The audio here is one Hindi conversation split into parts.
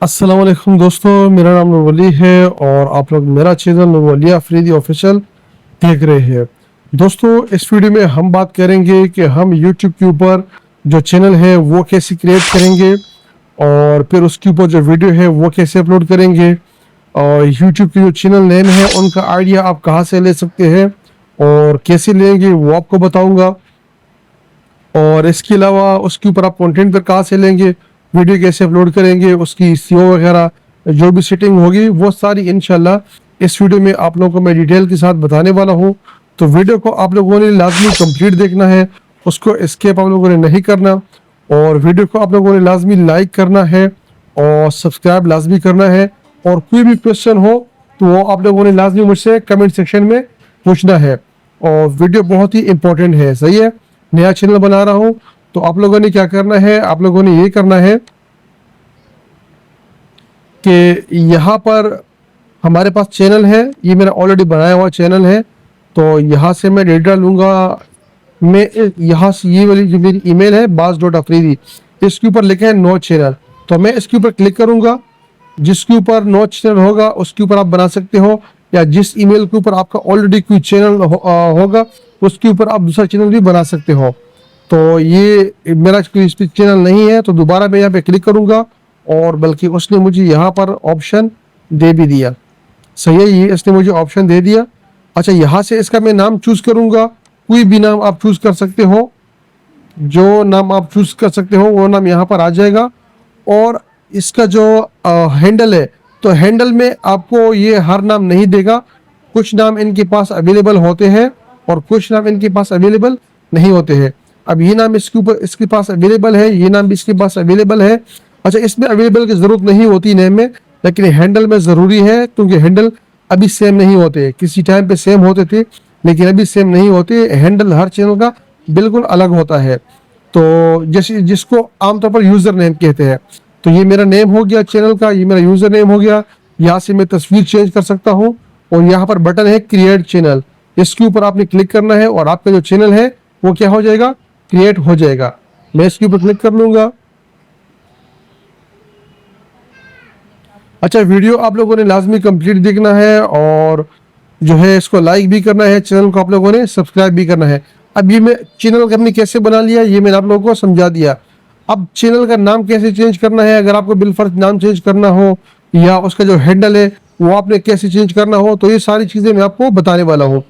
अस्सलाम वालेकुम दोस्तों, मेरा नाम नूरवली है और आप लोग मेरा चैनल नूरवली अफरीदी ऑफिशियल देख रहे हैं। दोस्तों, इस वीडियो में हम बात करेंगे कि हम यूट्यूब के ऊपर जो चैनल है वो कैसे क्रिएट करेंगे और फिर उसके ऊपर जो वीडियो है वो कैसे अपलोड करेंगे और यूट्यूब के जो चैनल नेम है उनका आइडिया आप कहाँ से ले सकते हैं और कैसे लेंगे वो आपको बताऊंगा। और इसके अलावा उसके ऊपर आप कंटेंट पर कहाँ से लेंगे, वीडियो कैसे अपलोड करेंगे, उसकी सीओ वगैरह जो भी सेटिंग होगी वो सारी इंशाल्लाह इस वीडियो में आप लोगों को मैं डिटेल के साथ बताने वाला हूँ। तो वीडियो को आप लोगों ने लाजमी कंप्लीट देखना है, उसको एस्केप आप लोगों ने नहीं करना और वीडियो को आप लोगों ने लाजमी लाइक करना है और सब्सक्राइब लाजमी करना है। और कोई भी क्वेश्चन हो तो वो आप लोगों ने लाजमी मुझसे कमेंट सेक्शन में पूछना है। और वीडियो बहुत ही इंपॉर्टेंट है, सही है। नया चैनल बना रहा हूँ तो आप लोगों ने क्या करना है, आप लोगों ने ये करना है कि यहाँ पर हमारे पास चैनल है, ये मेरा ऑलरेडी बनाया हुआ चैनल है। तो यहाँ से मैं डेटा लूँगा, मैं यहाँ से ये वाली जो मेरी ईमेल है बाज.अफरीदी, इसके ऊपर लिखा है नो चैनल। तो मैं इसके ऊपर क्लिक करूँगा, जिसके ऊपर नो चैनल होगा उसके ऊपर आप बना सकते हो, या जिस ईमेल के ऊपर आपका ऑलरेडी कोई चैनल होगा उसके ऊपर आप दूसरा चैनल भी बना सकते हो। तो ये मेरा कोई इस पर चैनल नहीं है तो दोबारा मैं यहाँ पे क्लिक करूँगा और बल्कि उसने मुझे यहाँ पर ऑप्शन दे भी दिया, सही है, ये इसने मुझे ऑप्शन दे दिया। अच्छा, यहाँ से इसका मैं नाम चूज़ करूँगा, कोई भी नाम आप चूज़ कर सकते हो, जो नाम आप चूज़ कर सकते हो वो नाम यहाँ पर आ जाएगा। और इसका जो हैंडल है तो हैंडल में आपको ये हर नाम नहीं देगा, कुछ नाम इनके पास अवेलेबल होते हैं और कुछ नाम इनके पास अवेलेबल नहीं होते हैं। अब ये नाम इसके ऊपर इसके पास अवेलेबल है, ये नाम भी इसके पास अवेलेबल है। अच्छा, इसमें अवेलेबल की ज़रूरत नहीं होती नेम में, लेकिन हैंडल में ज़रूरी है क्योंकि हैंडल अभी सेम नहीं होते, किसी टाइम पे सेम होते थे लेकिन अभी सेम नहीं होते। हैंडल हर चैनल का बिल्कुल अलग होता है, तो जैसे जिसको आमतौर पर यूज़र नेम कहते हैं। तो ये मेरा नेम हो गया चैनल का, ये मेरा यूज़र नेम हो गया। यहाँ से मैं तस्वीर चेंज कर सकता हूँ और यहाँ पर बटन है क्रिएट चैनल, इसके ऊपर आपने क्लिक करना है और आपका जो चैनल है वो क्या हो जाएगा, क्रिएट हो जाएगा। मैं इसके ऊपर क्लिक कर लूँगा। अच्छा, वीडियो आप लोगों ने लाजमी कंप्लीट देखना है और जो है इसको लाइक भी करना है, चैनल को आप लोगों ने सब्सक्राइब भी करना है। अब ये मैं चैनल हमने कैसे बना लिया ये मैंने आप लोगों को समझा दिया। अब चैनल का नाम कैसे चेंज करना है, अगर आपको बिलफर्ज नाम चेंज करना हो या उसका जो हैंडल है वो आपने कैसे चेंज करना हो, तो ये सारी चीज़ें मैं आपको बताने वाला हूँ।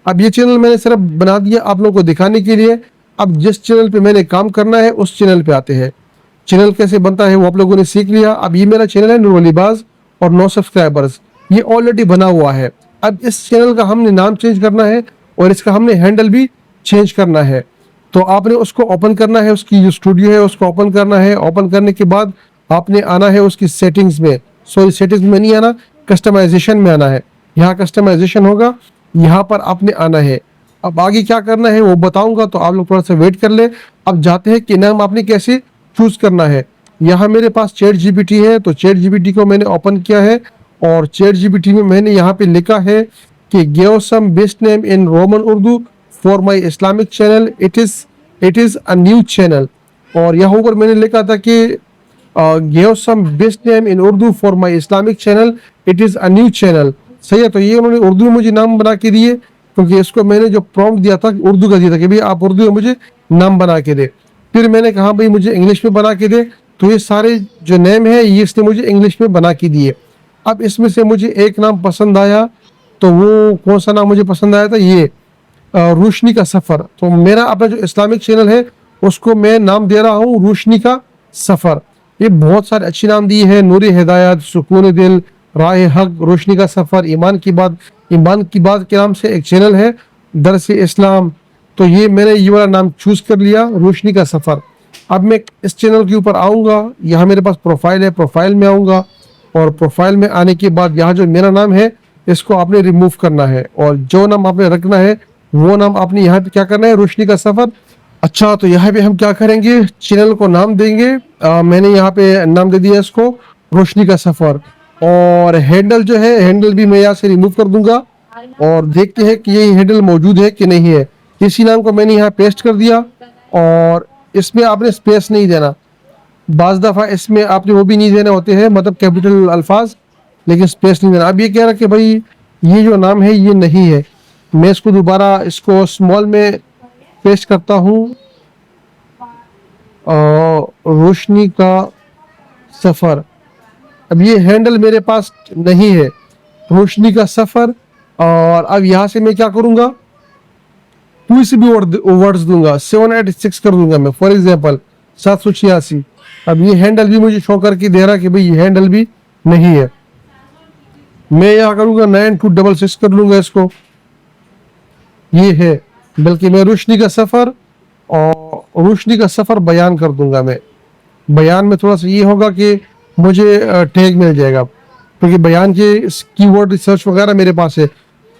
अब ये चैनल मैंने सिर्फ बना दिया आप लोगों को दिखाने के लिए। अब जिस चैनल पे मैंने काम करना है उस चैनल पे आते हैं। चैनल कैसे बनता है वो आप लोगों ने सीख लिया। अब ये मेरा चैनल है नूरवली बाज और 9 सब्सक्राइबर्स, ये ऑलरेडी बना हुआ है। अब इस चैनल का हमने नाम चेंज करना है और इसका हमने हैंडल भी चेंज करना है। तो आपने उसको ओपन करना है, उसकी जो स्टूडियो है उसको ओपन करना है। ओपन करने के बाद आपने आना है उसकी सेटिंग्स में, सॉरी सेटिंग्स में नहीं आना, कस्टमाइजेशन में आना है। यहाँ कस्टमाइजेशन होगा, यहाँ पर आपने आना है। अब आगे क्या करना है वो बताऊंगा, तो आप लोग थोड़ा सा वेट कर ले। अब जाते हैं कि नाम आपने कैसे चूज करना है। यहाँ मेरे पास चैट जीपीटी है, तो चैट जीपीटी को मैंने ओपन किया है और चैट जीपीटी में मैंने यहाँ पे लिखा है कि give some best name in Roman Urdu for my Islamic channel, it is a new channel. और यहाँ ऊपर मैंने लिखा था कि give some best name in Urdu for my Islamic channel, it is a new channel, सही है। तो ये उन्होंने उर्दू में मुझे नाम बना के दिए, क्योंकि इसको मैंने जो प्रॉम्प्ट दिया था उर्दू का दिया था कि भाई आप उर्दू में मुझे नाम बना के दे। फिर मैंने कहा भाई मुझे इंग्लिश में बना के दे, तो ये सारे जो नेम है ये इसने मुझे इंग्लिश में बना के दिए। अब इसमें से मुझे एक नाम पसंद आया, तो वो कौन सा नाम मुझे पसंद आया था, ये रोशनी का सफ़र। तो मेरा अपना जो इस्लामिक चैनल है उसको मैं नाम दे रहा हूँ रोशनी का सफ़र। ये बहुत सारे अच्छे नाम दिए हैं, नूरी हिदायत, सुकून दिल, राह हक, रोशनी का सफ़र, ईमान की बात के नाम से एक चैनल है, दरस इस्लाम। तो ये मैंने ये वाला नाम चूज़ कर लिया, रोशनी का सफ़र। अब मैं इस चैनल के ऊपर आऊँगा, यहाँ मेरे पास प्रोफाइल है, प्रोफाइल में आऊँगा और प्रोफाइल में आने के बाद यहाँ जो मेरा नाम है इसको आपने रिमूव करना है और जो नाम आपने रखना है वो नाम आपने यहाँ पे क्या करना है, रोशनी का सफ़र। अच्छा, तो यहाँ पे हम क्या करेंगे, चैनल को नाम देंगे। मैंने यहाँ पे नाम दे दिया इसको रोशनी का सफ़र। और हैंडल जो है, हैंडल भी मैं यहाँ से रिमूव कर दूंगा और देखते हैं कि ये हैंडल मौजूद है कि नहीं है। इसी नाम को मैंने यहाँ पेस्ट कर दिया और इसमें आपने स्पेस नहीं देना, बाज़ दफ़ा इसमें आपने वो भी नहीं देने होते हैं, मतलब कैपिटल अल्फाज, लेकिन स्पेस नहीं देना। अब ये कह रहा कि भाई ये जो नाम है ये नहीं है। मैं इसको दोबारा इसको स्मॉल में पेस्ट करता हूँ। रोशनी का सफ़र, अब ये हैंडल मेरे पास नहीं है, रोशनी का सफ़र। और अब यहाँ से मैं क्या करूँगा, कोई से भी वर्ड्स दूंगा, 786 कर दूंगा मैं, फॉर एग्जांपल 786। अब ये हैंडल भी मुझे शो करके दे रहा कि भाई ये हैंडल भी नहीं है। मैं यहाँ करूँगा 9266 कर लूँगा इसको, ये है। बल्कि मैं रोशनी का सफ़र और रोशनी का सफ़र बयान कर दूंगा। मैं बयान में थोड़ा सा ये होगा कि मुझे टैग मिल जाएगा, क्योंकि बयान के कीवर्ड रिसर्च वगैरह मेरे पास है।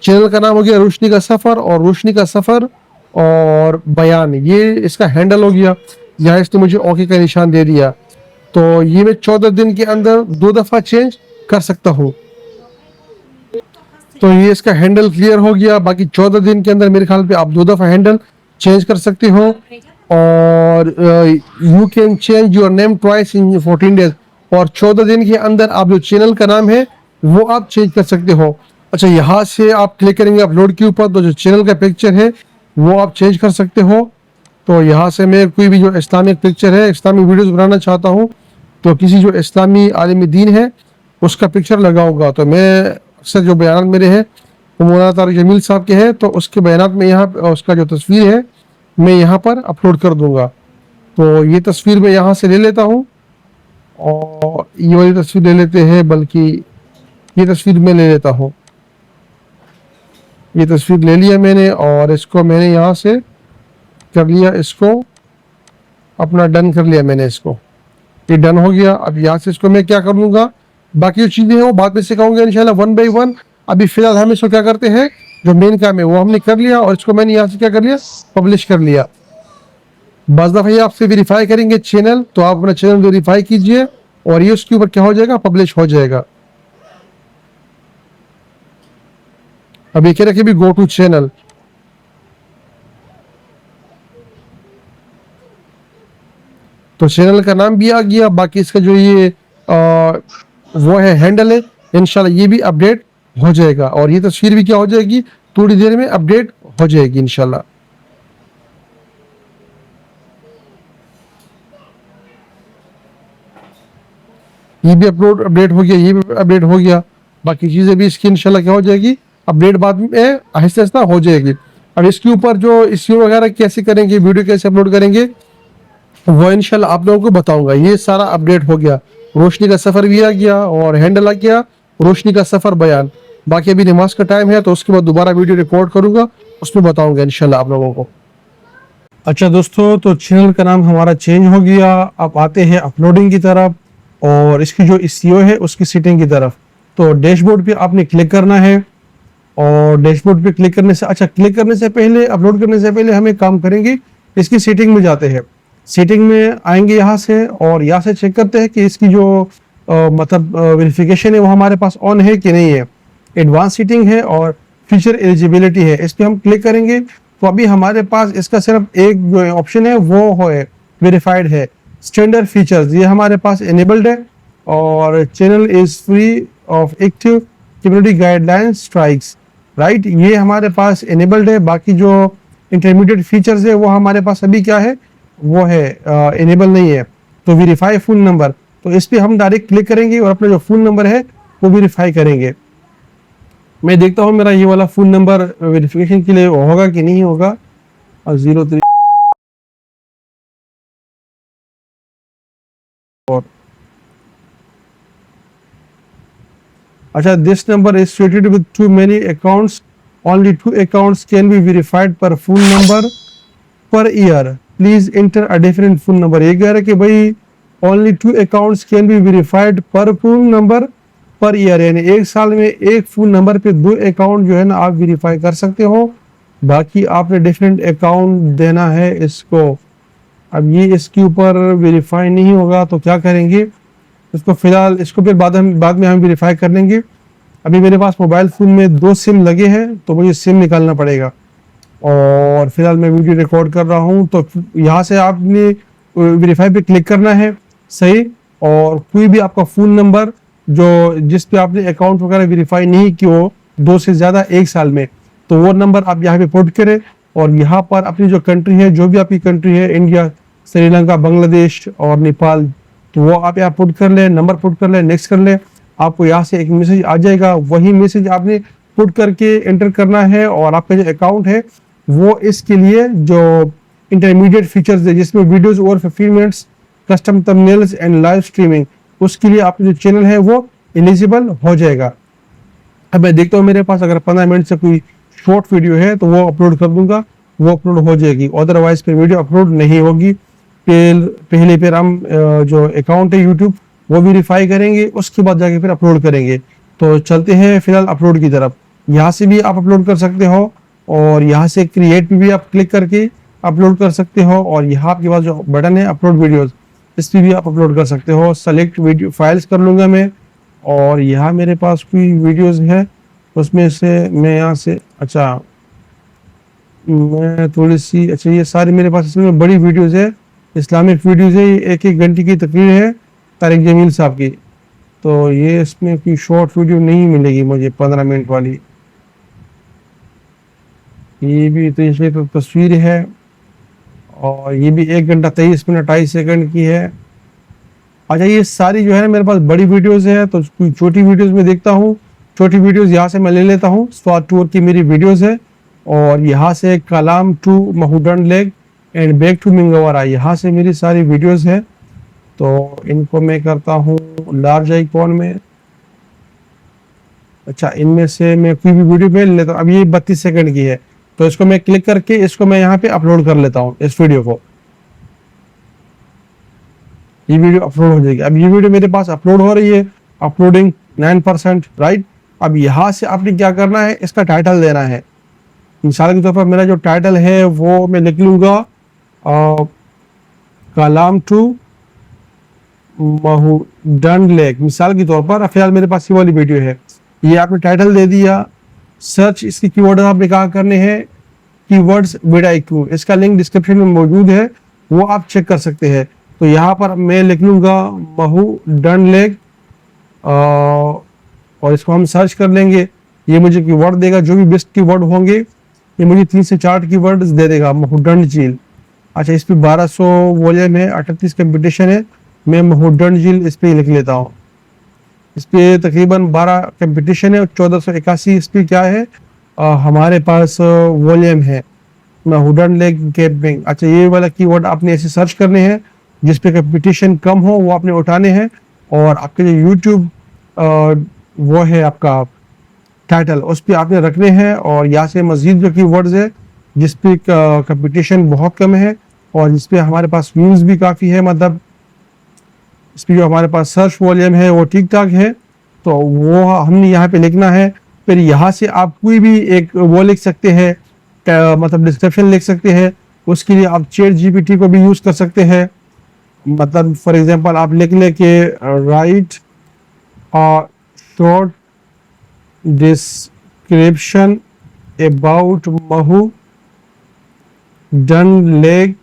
चैनल का नाम हो गया रोशनी का सफ़र, और रोशनी का सफ़र और बयान, ये इसका हैंडल हो गया। यहाँ इसने मुझे ओके का निशान दे दिया, तो ये मैं 14 दिन के अंदर 2 दफ़ा चेंज कर सकता हूँ। तो ये इसका हैंडल क्लियर हो गया। बाकी 14 दिन के अंदर मेरे ख्याल पे आप 2 दफ़ा हैंडल चेंज कर सकते हो। और you can change your name twice in 14 days, और 14 दिन के अंदर आप जो चैनल का नाम है वो आप चेंज कर सकते हो। अच्छा, यहाँ से आप क्लिक करेंगे अपलोड के ऊपर, तो जो चैनल का पिक्चर है वो आप चेंज कर सकते हो। तो यहाँ से मैं कोई भी जो इस्लामिक पिक्चर है, इस्लामी वीडियोस बनाना चाहता हूँ, तो किसी जो इस्लामी आलिम दीन है उसका पिक्चर लगाऊंगा। तो मैं अक्सर जो बयान मेरे हैं वो मौलाना तारिक जमील साहब के हैं, तो उसके बयान में यहाँ उसका जो तस्वीर है मैं यहाँ पर अपलोड कर दूंगा। तो ये तस्वीर मैं यहाँ से ले लेता हूँ, और ये वाली तस्वीर ले लेते हैं, बल्कि ये तस्वीर मैं ले लेता हूँ। ये तस्वीर ले लिया मैंने, और इसको मैंने यहाँ से कर लिया, इसको अपना डन कर लिया मैंने, इसको ये डन हो गया। अब यहाँ से इसको मैं क्या कर लूँगा, बाकी जो चीज़ें हैं वो बाद में सिखाऊंगा इंशाल्लाह 1 बाय 1। अभी फिलहाल हम इसको क्या करते हैं, जो मेन काम है वो हमने कर लिया, और इसको मैंने यहाँ से क्या कर लिया, पब्लिश कर लिया। बस दफ़ा ये आपसे वेरीफाई करेंगे चैनल, तो आप अपना चैनल वेरीफाई कीजिए, और ये उसके ऊपर क्या हो जाएगा, पब्लिश हो जाएगा। अब ये कह रहे कि भी गो टू चैनल, तो चैनल का नाम भी आ गया। बाकी इसका जो ये वो है हैंडल है, इंशाल्लाह ये भी अपडेट हो जाएगा, और ये तस्वीर भी क्या हो जाएगी, थोड़ी देर में अपडेट हो जाएगी इंशाल्लाह। ये भी अपडेट हो गया, ये भी अपडेट हो गया। बाकी चीज़ें भी इसकी इंशाल्लाह क्या हो जाएगी, अपडेट बाद में आहिस्ता आहिस्ता हो जाएगी। अब इसके ऊपर जो इश्यू वगैरह कैसे करेंगे, वीडियो कैसे अपलोड करेंगे, वो इंशाल्लाह आप लोगों को बताऊंगा। ये सारा अपडेट हो गया, रोशनी का सफ़र भी आ गया, और हैंडल आ गया, रोशनी का सफ़र बयान। बाकी अभी नमाज का टाइम है, तो उसके बाद दोबारा वीडियो रिकॉर्ड करूंगा, उसमें बताऊंगा इंशाल्लाह आप लोगों को। अच्छा दोस्तों, तो चैनल का नाम हमारा चेंज हो गया। अब आते हैं अपलोडिंग की तरफ, और इसकी जो SEO है उसकी सेटिंग की तरफ। तो डैशबोर्ड पे आपने क्लिक करना है, और डैशबोर्ड पे क्लिक करने से, अच्छा क्लिक करने से पहले, अपलोड करने से पहले हम एक काम करेंगे, इसकी सेटिंग में जाते हैं। सेटिंग में आएंगे यहाँ से, और यहाँ से चेक करते हैं कि इसकी जो मतलब वेरिफिकेशन है वो हमारे पास ऑन है कि नहीं है। एडवांस सेटिंग है और फीचर एलिजिबिलिटी है, इस पर हम क्लिक करेंगे। तो अभी हमारे पास इसका सिर्फ एक जो ऑप्शन है वो है वेरीफाइड है। स्टैंडर्ड फीचर्स ये हमारे पास इनेबल्ड है, और channel is free of active community guideline strikes, right, ये हमारे पास इनेबल्ड है। बाकी जो इंटरमीडिएट फीचर्स है वो हमारे पास अभी क्या है, वो है इनेबल नहीं है। तो वेरीफाई फोन नंबर, तो इस पर हम डायरेक्ट क्लिक करेंगे और अपना जो फोन नंबर है वो वेरीफाई करेंगे। मैं देखता हूँ मेरा ये वाला फोन नंबर वेरिफिकेशन के लिए होगा कि नहीं होगा। 03 और अच्छा, this number is associated with too many accounts, only 2 accounts can be verified per phone number per year, please enter a different phone number। ये कह रहा है कि भाई only 2 accounts can be verified per phone number per year, यानी एक साल में एक फोन नंबर पे 2 अकाउंट जो है ना आप वेरीफाई कर सकते हो। बाकी आपने डिफरेंट अकाउंट देना है इसको। अब ये इसके ऊपर वेरीफाई नहीं होगा, तो क्या करेंगे, इसको फिलहाल, इसको फिर बाद में हम वेरीफाई कर लेंगे। अभी मेरे पास मोबाइल फ़ोन में 2 सिम लगे हैं, तो मुझे सिम निकालना पड़ेगा, और फिलहाल मैं वीडियो रिकॉर्ड कर रहा हूँ। तो यहाँ से आपने वेरीफाई पे क्लिक करना है, सही। और कोई भी आपका फ़ोन नंबर जो जिस पे आपने अकाउंट वगैरह वेरीफाई नहीं किया हो 2 से ज़्यादा 1 साल में, तो वो नंबर आप यहाँ पे पुट करें। और यहाँ पर अपनी जो कंट्री है, जो भी आपकी कंट्री है, इंडिया, श्रीलंका, बांग्लादेश और नेपाल, तो वो आप यहाँ पुट कर लें, नंबर पुट कर लें, नेक्स्ट कर लें। आपको यहाँ से एक मैसेज आ जाएगा, वही मैसेज आपने पुट करके एंटर करना है। और आपका जो अकाउंट है वो इसके लिए जो इंटरमीडिएट फीचर्स है, जिसमें videos over 15 minutes, custom thumbnails and live streaming, उसके लिए आपका जो चैनल है वो एलिजिबल हो जाएगा। अब मैं देखता हूँ मेरे पास अगर 15 मिनट से कोई शॉर्ट वीडियो है तो वो अपलोड कर दूंगा, वो अपलोड हो जाएगी। अदरवाइज फिर वीडियो अपलोड नहीं होगी। पहले फिर हम जो अकाउंट है यूट्यूब वो वेरीफाई करेंगे, उसके बाद जाके फिर अपलोड करेंगे। तो चलते हैं फिलहाल अपलोड की तरफ। यहाँ से भी आप अपलोड कर सकते हो, और यहाँ से क्रिएट पे भी आप क्लिक करके अपलोड कर सकते हो। और यहाँ आपके पास जो बटन है अपलोड वीडियोस, इस पर भी आप अपलोड कर सकते हो। सेलेक्ट वीडियो फाइल्स कर लूँगा मैं, और यहाँ मेरे पास कोई वीडियोस है, उसमें से मैं यहाँ से, अच्छा मैं थोड़ी सी, अच्छा ये सारी मेरे पास इसमें बड़ी वीडियोस है, इस्लामिक वीडियोस है, 1-1 घंटे की तकरीर है तारिक जमील साहब की। तो ये इसमें कोई शॉर्ट वीडियो नहीं मिलेगी मुझे 15 मिनट वाली। ये भी तो इसमें तो तस्वीर है, और ये भी 1 घंटा 23 मिनट 28 सेकंड की है। अच्छा ये सारी जो है ना मेरे पास बड़ी वीडियोस है, तो कोई छोटी वीडियोस में देखता हूँ। छोटी वीडियोस यहाँ से मैं ले लेता हूँ। स्वाद टूर की मेरी वीडियोस है, और यहाँ से Kalam to Mahodand lake and back to Mingora, यहाँ से मेरी सारी वीडियोस है। तो इनको मैं करता हूँ लार्ज आइकॉन में। अच्छा इनमें से मैं कोई भी वीडियो में ले लेता हूँ। अब ये 32 सेकंड की है, तो इसको मैं क्लिक करके इसको मैं यहाँ पे अपलोड कर लेता हूँ, इस वीडियो को। ये वीडियो अपलोड हो जाएगी। अब ये वीडियो मेरे पास अपलोड हो रही है, अपलोडिंग 9%, राइट। अब यहाँ से आपने क्या करना है, इसका टाइटल देना है। मिसाल के तौर पर मेरा जो टाइटल है वो मैं लिख लूँगा कलाम टू महूडन लेक, मिसाल के तौर पर। फिलहाल मेरे पास ये वाली वीडियो है, ये आपने टाइटल दे दिया। सर्च इसके कीवर्ड आपने कहा करने हैं, कीवर्ड्स विडाइक्यू, इसका लिंक डिस्क्रिप्शन में मौजूद है, वो आप चेक कर सकते हैं। तो यहाँ पर मैं लिख लूँगा महूडन लेक, और इसको हम सर्च कर लेंगे। ये मुझे कीवर्ड देगा, जो भी बेस्ट कीवर्ड होंगे ये मुझे 3 से 4 कीवर्ड्स दे देगा। महूडन झील, अच्छा इस पर 1200 वॉल्यूम है, 38 कंपटीशन है, मैं महूडन झील इस पर लिख लेता हूँ। इस पे तकरीबन 12 कंपटीशन है, 1481 इस पे क्या है हमारे पास वॉल्यूम है। महूडन लेक कैंपिंग, अच्छा ये वाला कीवर्ड आपने ऐसे सर्च करने हैं जिस पे कंपटीशन कम हो, वो आपने उठाने हैं। और आपके जो यूट्यूब वो है आपका टाइटल, उस पर आपने रखने हैं। और यहाँ से मजीद जो कीवर्ड्स है जिस पे कंपटीशन बहुत कम है और जिस पे हमारे पास व्यूज़ भी काफ़ी है, मतलब इस पर जो हमारे पास सर्च वॉल्यूम है वो ठीक ठाक है, तो वो हमने यहाँ पे लिखना है। फिर यहाँ से आप कोई भी एक वो लिख सकते हैं, मतलब डिस्क्रिप्शन लिख सकते हैं। उसके लिए आप चैट जीपीटी को भी यूज़ कर सकते हैं। मतलब फॉर एग्जांपल आप लिख लें कि write short description about Mahodand lake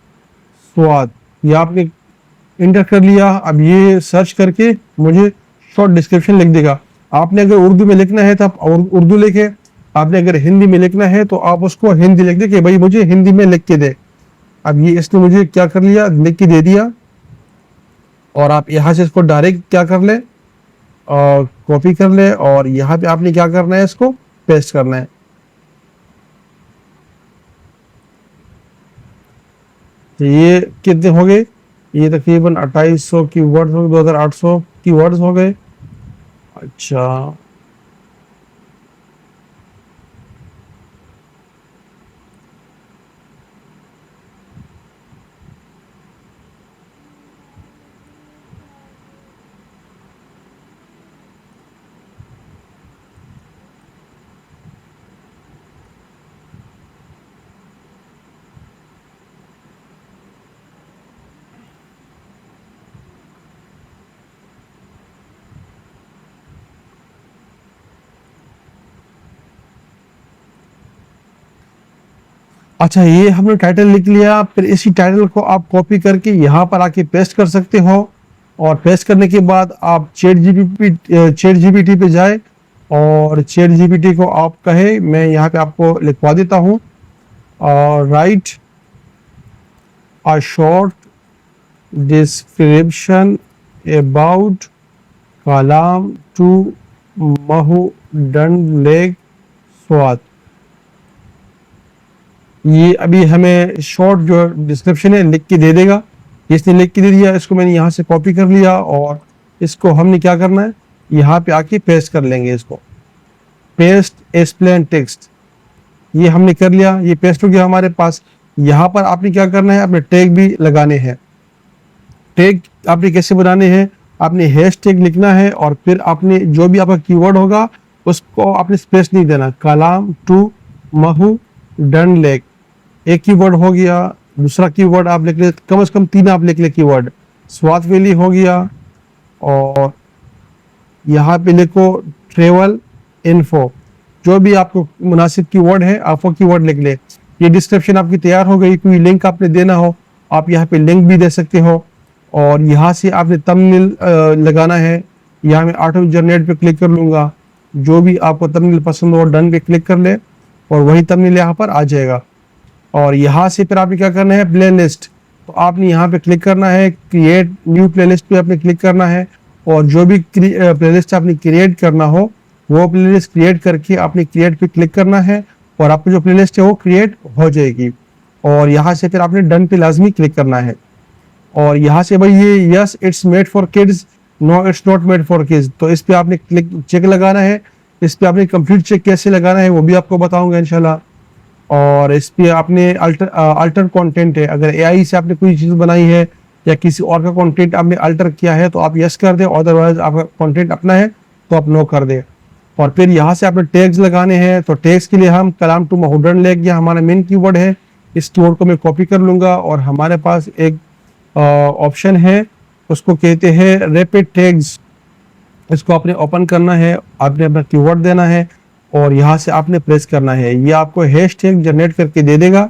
Swat, ये आपने इंटर कर लिया। अब ये सर्च करके मुझे शॉर्ट डिस्क्रिप्शन लिख देगा। आपने अगर उर्दू में लिखना है तो आप उर्दू लिखे, आपने अगर हिंदी में लिखना है तो आप उसको हिंदी लिख दे कि भाई मुझे हिंदी में लिख के दे। अब ये इसने मुझे क्या कर लिया, लिख के दे दिया। और आप यहाँ से इसको डायरेक्ट क्या कर ले, और कॉपी कर ले, और यहाँ पे आपने क्या करना है, इसको पेस्ट करना है। तो ये कितने हो गए, ये तकरीबन 2800 की वर्ड्स हो गए, 2800 की वर्ड्स हो गए। अच्छा अच्छा ये हमने टाइटल लिख लिया। फिर इसी टाइटल को आप कॉपी करके यहाँ पर आके पेस्ट कर सकते हो। और पेस्ट करने के बाद आप चैट जीपीटी पे जाए और चैट जीपीटी को आप कहे, मैं यहाँ पे आपको लिखवा देता हूँ, write a short description about Kalam to Mahodand lake Swat. ये अभी हमें शॉर्ट जो डिस्क्रिप्शन है लिख के दे देगा। इसने लिख के दे दिया, इसको मैंने यहाँ से कॉपी कर लिया और इसको हमने क्या करना है, यहाँ पे आके पेस्ट कर लेंगे। इसको पेस्ट एज प्लेन टेक्स्ट, ये हमने कर लिया, ये पेस्ट हो गया हमारे पास। यहाँ पर आपने क्या करना है, अपने टैग भी लगाने हैं। टैग आपने कैसे बनाने हैं, आपने हैश टैग लिखना है और फिर आपने जो भी आपका कीवर्ड होगा उसको आपने स्पेस नहीं देना। कलाम टू महूडन लेक एक कीवर्ड हो गया, दूसरा कीवर्ड आप लिख ले, कम से कम 3 आप लिख ले कीवर्ड। स्वात वैली हो गया और यहाँ पे लिखो ट्रेवल इन्फो, जो भी आपको मुनासिब कीवर्ड है आप वो कीवर्ड लिख ले। ये डिस्क्रिप्शन आपकी तैयार हो गई। कोई लिंक आपने देना हो आप यहाँ पे लिंक भी दे सकते हो और यहाँ से आपने थंबनेल लगाना है। यहाँ मैं ऑटो जनरेट पे क्लिक कर लूँगा, जो भी आपको थंबनेल पसंद हो डन पे क्लिक कर ले और वही थंबनेल यहाँ पर आ जाएगा। और यहाँ से फिर आपने क्या करना है, प्लेलिस्ट, तो आपने यहाँ पे क्लिक करना है, क्रिएट न्यू प्लेलिस्ट पे आपने क्लिक करना है और जो भी प्लेलिस्ट आपने क्रिएट करना हो वो प्लेलिस्ट क्रिएट करके आपने क्रिएट पे क्लिक करना है और आपकी जो प्लेलिस्ट है वो क्रिएट हो जाएगी। और यहाँ से फिर आपने डन पे लाजमी क्लिक करना है और यहाँ से भाई ये yes it's made for kids, no it's not made for kids, तो इस पे आपने क्लिक चेक लगाना है। इस पे आपने कंप्लीट चेक कैसे लगाना है वो भी आपको बताऊंगा इंशाल्लाह। और इस पे आपने अल्टर कंटेंट है, अगर एआई से आपने कोई चीज़ बनाई है या किसी और का कंटेंट आपने अल्टर किया है तो आप यस कर दे, अदरवाइज आपका कंटेंट अपना है तो आप नो कर दे। और फिर यहाँ से आपने टैग्स लगाने हैं, तो टैग्स के लिए हम कलाम टू महूडन लेक, ये हमारा मेन कीवर्ड है, इस कीवर्ड को मैं कॉपी कर लूँगा और हमारे पास एक ऑप्शन है उसको कहते हैं रैपिड टैग्स। इसको आपने ओपन करना है, आपने अपना कीवर्ड देना है और यहाँ से आपने प्रेस करना है। ये आपको हैश टैग जनरेट करके दे देगा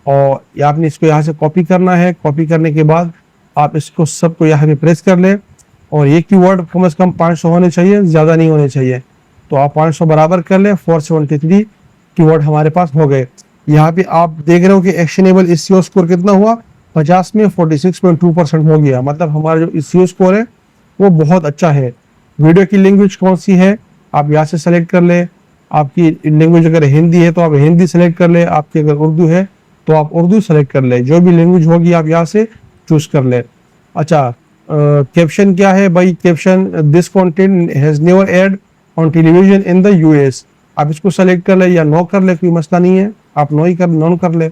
और आपने इसको यहाँ से कॉपी करना है। कॉपी करने के बाद आप इसको सबको यहाँ पे प्रेस कर ले और ये कीवर्ड कम से कम 500 होने चाहिए, ज़्यादा नहीं होने चाहिए, तो आप 500 बराबर कर ले। 473 कीवर्ड हमारे पास हो गए। यहाँ पे आप देख रहे हो कि एक्शनेबल एसईओ स्कोर कितना हुआ, 50 में 46.2% हो गया। मतलब हमारा जो एसईओ स्कोर है वो बहुत अच्छा है। वीडियो की लैंग्वेज कौन सी है आप यहाँ से सेलेक्ट कर ले। आपकी लैंग्वेज अगर हिंदी है तो आप हिंदी सेलेक्ट कर ले, आपकी अगर उर्दू है तो आप उर्दू सेलेक्ट कर ले, जो भी लैंग्वेज होगी आप यहाँ से चूज कर ले। अच्छा, कैप्शन क्या है भाई, caption this content has never aired on television in the US, आप इसको सेलेक्ट कर ले या नो कर ले, कोई मसला नहीं है, आप नो कर ले।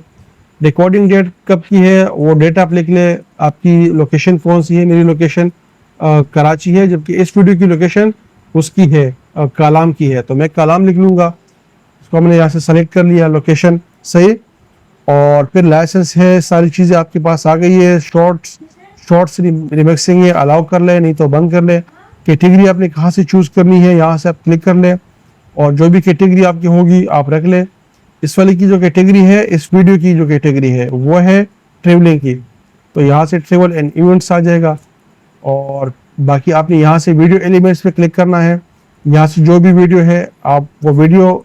रिकॉर्डिंग डेट कब की है वो डेट आप लिख ले। आपकी लोकेशन कौन सी है, मेरी लोकेशन कराची है, जबकि इस वीडियो की लोकेशन उसकी है कलाम की है, तो मैं कलाम लिख लूँगा। इसको हमने यहाँ से सेलेक्ट कर लिया, लोकेशन सही। और फिर लाइसेंस है, सारी चीज़ें आपके पास आ गई है। शॉर्ट्स रिमिक्सिंग है, अलाउ कर ले, नहीं तो बंद कर ले। कैटेगरी आपने कहाँ से चूज़ करनी है, यहाँ से आप क्लिक कर ले और जो भी कैटेगरी आपकी होगी आप रख ले। इस वाली की जो कैटेगरी है, इस वीडियो की जो कैटेगरी है वो है ट्रेवलिंग की, तो यहाँ से ट्रेवल एंड इवेंट्स आ जाएगा। और बाकी आपने यहाँ से वीडियो एलिमेंट्स पे क्लिक करना है। यहाँ से जो भी वीडियो है आप वो वीडियो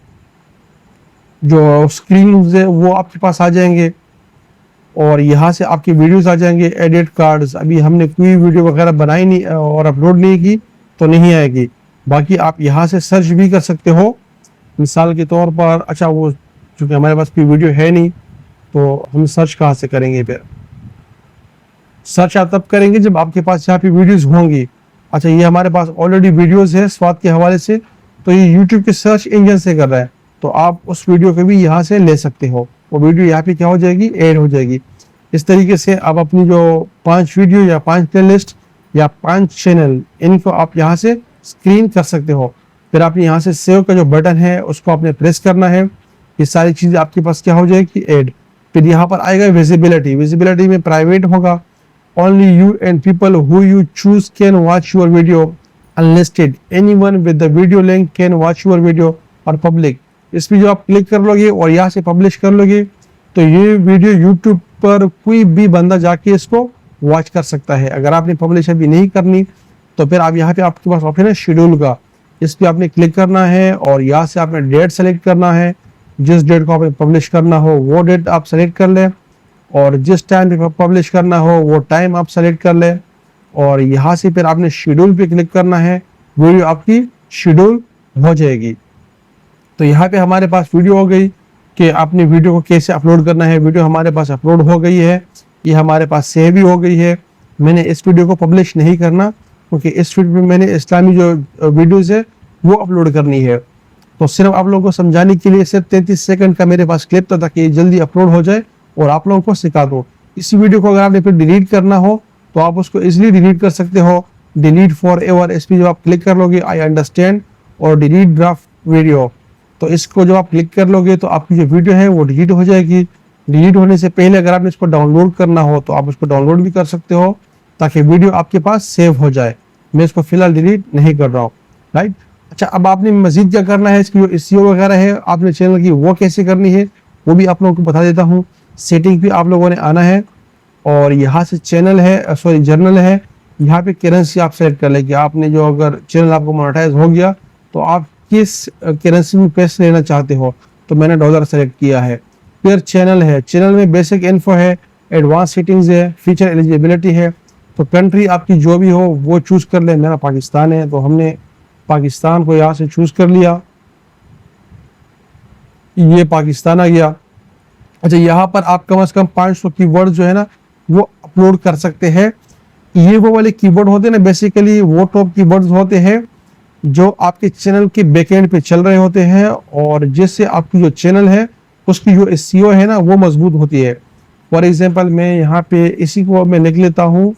जो स्क्रीन है वो आपके पास आ जाएंगे और यहाँ से आपकी वीडियोस आ जाएंगे। एडिट कार्ड्स, अभी हमने कोई वीडियो वगैरह बनाई नहीं और अपलोड नहीं की तो नहीं आएगी। बाकी आप यहाँ से सर्च भी कर सकते हो, मिसाल के तौर पर। अच्छा, वो चूँकि हमारे पास कोई वीडियो है नहीं तो हम सर्च कहाँ से करेंगे, फिर सर्च आप तब करेंगे जब आपके पास यहाँ पे वीडियोस होंगी। अच्छा, ये हमारे पास ऑलरेडी वीडियोस है स्वाद के हवाले से, तो ये यूट्यूब के सर्च इंजन से कर रहा है, तो आप उस वीडियो को भी यहाँ से ले सकते हो। वो वीडियो यहाँ पे क्या हो जाएगी, ऐड हो जाएगी। इस तरीके से आप अपनी जो 5 वीडियो या 5 प्लेलिस्ट या 5 चैनल, इनको आप यहाँ से स्क्रीन कर सकते हो। फिर आपने यहाँ से सेव का जो बटन है उसको आपने प्रेस करना है। ये सारी चीज़ें आपके पास क्या हो जाएगी, ऐड। फिर यहाँ पर आएगा विजिबिलिटी। विजिबिलिटी में प्राइवेट होगा, only you and people who you choose can watch your video, unlisted anyone with the video link can watch your video, और पब्लिक, इस पर जो आप क्लिक कर लोगे और यहाँ से पब्लिश कर लोगे तो ये वीडियो यूट्यूब पर कोई भी बंदा जाके इसको वॉच कर सकता है। अगर आपने पब्लिश अभी नहीं करनी तो फिर आप यहाँ पे आपके पास ऑप्शन है शेड्यूल का, इस पे आपने क्लिक करना है और यहाँ से आपने डेट सेलेक्ट करना है। जिस डेट को आपने पब्लिश करना हो वो डेट आप सेलेक्ट कर लें और जिस टाइम पे पब्लिश करना हो वो टाइम आप सेलेक्ट कर लें और यहाँ से फिर आपने शेड्यूल पे क्लिक करना है, वीडियो आपकी शेड्यूल हो जाएगी। तो यहाँ पे हमारे पास वीडियो हो गई कि आपने वीडियो को कैसे अपलोड करना है। वीडियो हमारे पास अपलोड हो गई है, ये हमारे पास सेव भी हो गई है। मैंने इस वीडियो को पब्लिश नहीं करना क्योंकि इस वीडियो में मैंने इस्लामी जो वीडियोज़ है वो अपलोड करनी है। तो सिर्फ आप लोगों को समझाने के लिए सिर्फ 33 सेकंड का मेरे पास क्लिप था ताकि ये जल्दी अपलोड हो जाए और आप लोगों को सिखा दो। इस वीडियो को अगर आपने फिर डिलीट करना हो तो आप उसको इजीली डिलीट कर सकते हो। डिलीट फॉर एवर, इस पर जब आप क्लिक कर लोगे आई अंडरस्टैंड और डिलीट ड्राफ्ट वीडियो, तो इसको जब आप क्लिक कर लोगे तो आपकी जो वीडियो है वो डिलीट हो जाएगी। डिलीट होने से पहले अगर आपने इसको डाउनलोड करना हो तो आप उसको डाउनलोड भी कर सकते हो ताकि वीडियो आपके पास सेव हो जाए। मैं इसको फिलहाल डिलीट नहीं कर रहा हूँ, राइट। अच्छा, अब आपने मजीद क्या करना है, इसकी जो SEO वगैरह है आपने चैनल की वो कैसे करनी है वो भी आप लोगों को बता देता हूँ। सेटिंग पे आप लोगों ने आना है और यहाँ से चैनल है, सॉरी जर्नल है, यहाँ पे करेंसी आप सेलेक्ट कर ले कि आपने जो अगर चैनल आपको मोनेटाइज हो गया तो आप किस करेंसी में पैसे लेना चाहते हो। तो मैंने डॉलर सेलेक्ट किया है। फिर चैनल है, चैनल में बेसिक इन्फो है, एडवांस सेटिंग्स है, फीचर एलिजिबिलिटी है। तो कंट्री आपकी जो भी हो वो चूज कर ले। मेरा पाकिस्तान है तो हमने पाकिस्तान को यहाँ से चूज कर लिया, ये पाकिस्तान आ गया। अच्छा, यहाँ पर आप कम से कम 500 कीवर्ड जो है ना वो अपलोड कर सकते हैं। ये वो वाले कीवर्ड होते हैं ना, बेसिकली वो टॉप कीवर्ड्स होते हैं जो आपके चैनल के बैकएंड पे चल रहे होते हैं और जिससे आपकी जो चैनल है उसकी जो SEO है ना वो मजबूत होती है। फॉर एग्जांपल मैं यहाँ पे इसी को मैं लिख लेता हूँ,